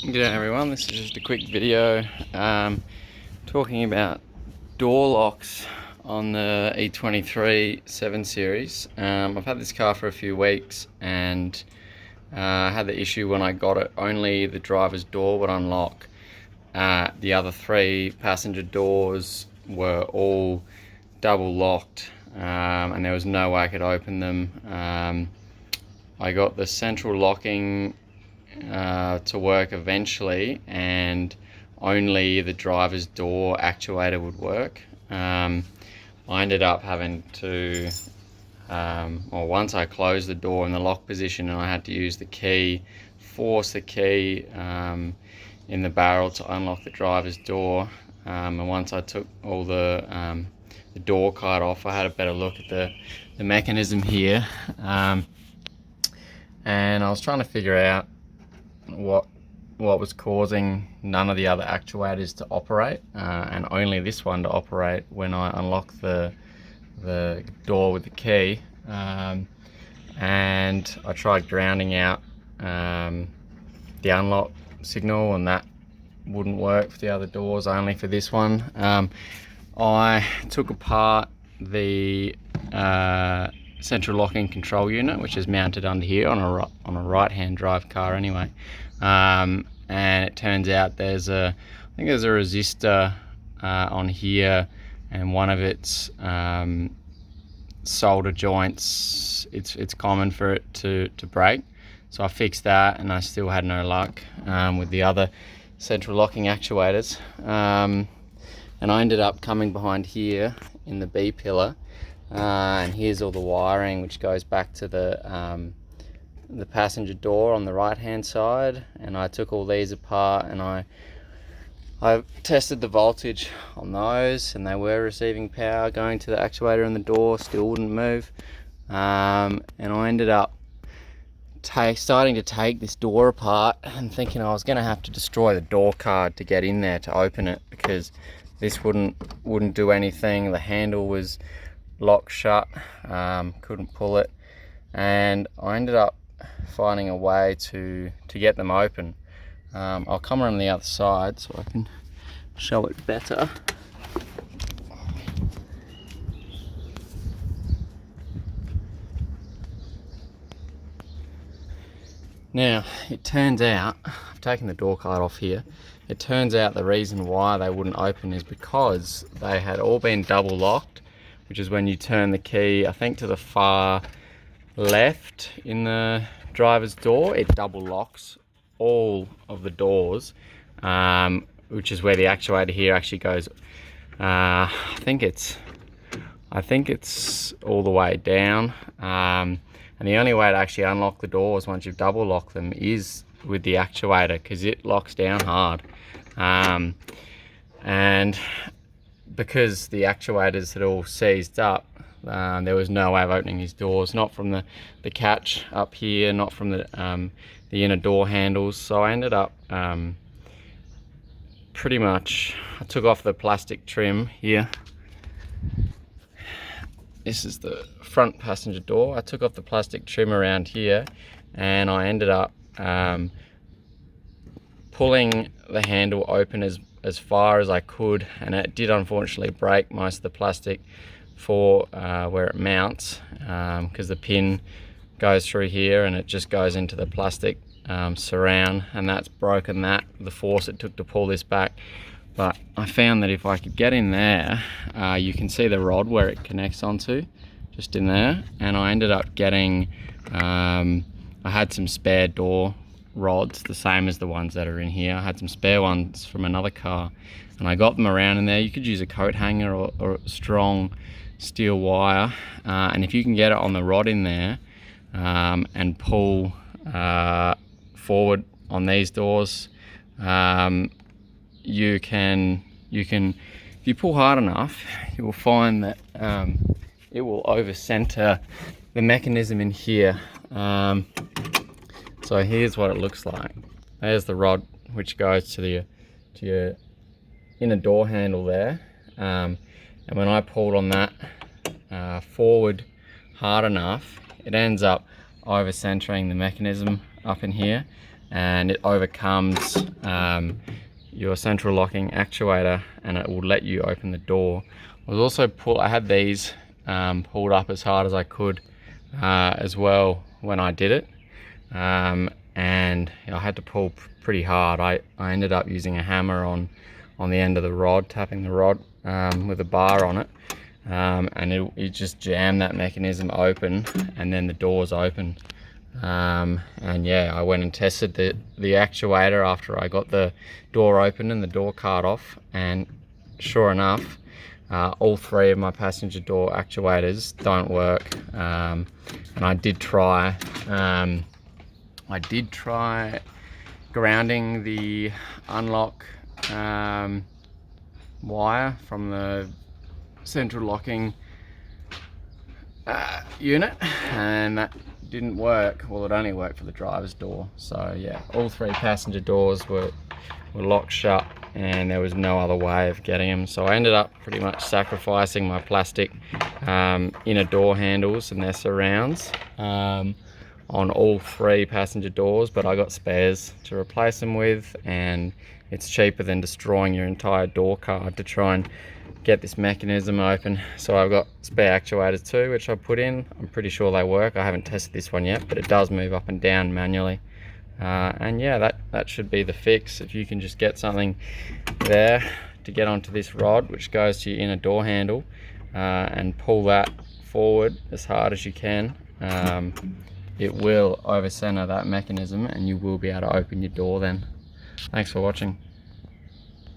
G'day everyone, this is just a quick video talking about door locks on the E23 7 Series. I've had this car for a few weeks and I had the issue when I got it, only the driver's door would unlock. The other three passenger doors were all double locked and there was no way I could open them. I got the central locking to work eventually, and only the driver's door actuator would work. I ended up having to, once I closed the door in the lock position, and I had to use the key, force the key in the barrel to unlock the driver's door. And once I took all the door card off, I had a better look at the mechanism here, and I was trying to figure out what was causing none of the other actuators to operate, and only this one to operate when I unlock the door with the key. And I tried grounding out the unlock signal, and that wouldn't work for the other doors, only for this one. I took apart the central locking control unit, which is mounted under here on a right-hand drive car anyway, and it turns out there's I think there's a resistor on here, and one of its solder joints, it's common for it to break. So I fixed that, and I still had no luck with the other central locking actuators, and I ended up coming behind here in the B pillar. And here's all the wiring which goes back to the passenger door on the right hand side, and I took all these apart and I tested the voltage on those, and they were receiving power going to the actuator, and the door still wouldn't move. And I ended up starting to take this door apart and thinking I was going to have to destroy the door card to get in there to open it, because this wouldn't do anything. The handle was locked shut, couldn't pull it, and I ended up finding a way to get them open. I'll come around the other side so I can show it better. Now, it turns out, I've taken the door card off here, it turns out the reason why they wouldn't open is because they had all been double locked, which is when you turn the key, I think, to the far left in the driver's door, it double locks all of the doors, which is where the actuator here actually goes. I think it's all the way down, and the only way to actually unlock the doors once you've double locked them is with the actuator, because it locks down hard. And because the actuators had all seized up, there was no way of opening these doors, not from the catch up here, not from the inner door handles. So I ended up pretty much, I took off the plastic trim here. This is the front passenger door. I took off the plastic trim around here, and I ended up pulling the handle open as far as I could, and it did unfortunately break most of the plastic for where it mounts, because the pin goes through here and it just goes into the plastic surround, and that's broken the force it took to pull this back. But I found that if I could get in there, you can see the rod where it connects onto, just in there, and I ended up getting, I had some spare door rods, the same as the ones that are in here. I had some spare ones from another car, and I got them around in there. You could use a coat hanger or strong steel wire, and if you can get it on the rod in there and pull forward on these doors, you can if you pull hard enough, you will find that it will over center the mechanism in here. So here's what it looks like. There's the rod which goes to your inner door handle there, and when I pulled on that forward hard enough, it ends up over centering the mechanism up in here, and it overcomes your central locking actuator, and it will let you open the door. I had these pulled up as hard as I could as well when I did it, and I had to pull pretty hard. I ended up using a hammer on the end of the rod, tapping the rod with a bar on it, and it just jammed that mechanism open, and then the doors open. And yeah, I went and tested the actuator after I got the door open and the door card off, and sure enough, all three of my passenger door actuators don't work. And I did try grounding the unlock wire from the central locking unit, and that didn't work. Well, it only worked for the driver's door. So yeah, all three passenger doors were locked shut, and there was no other way of getting them. So I ended up pretty much sacrificing my plastic inner door handles and their surrounds on all three passenger doors, but I got spares to replace them with, and it's cheaper than destroying your entire door card to try and get this mechanism open. So I've got spare actuators too, which I put in. I'm pretty sure they work. I haven't tested this one yet, but it does move up and down manually. And yeah, that should be the fix. If you can just get something there to get onto this rod, which goes to your inner door handle, and pull that forward as hard as you can, it will over center that mechanism, and you will be able to open your door then. Thanks for watching.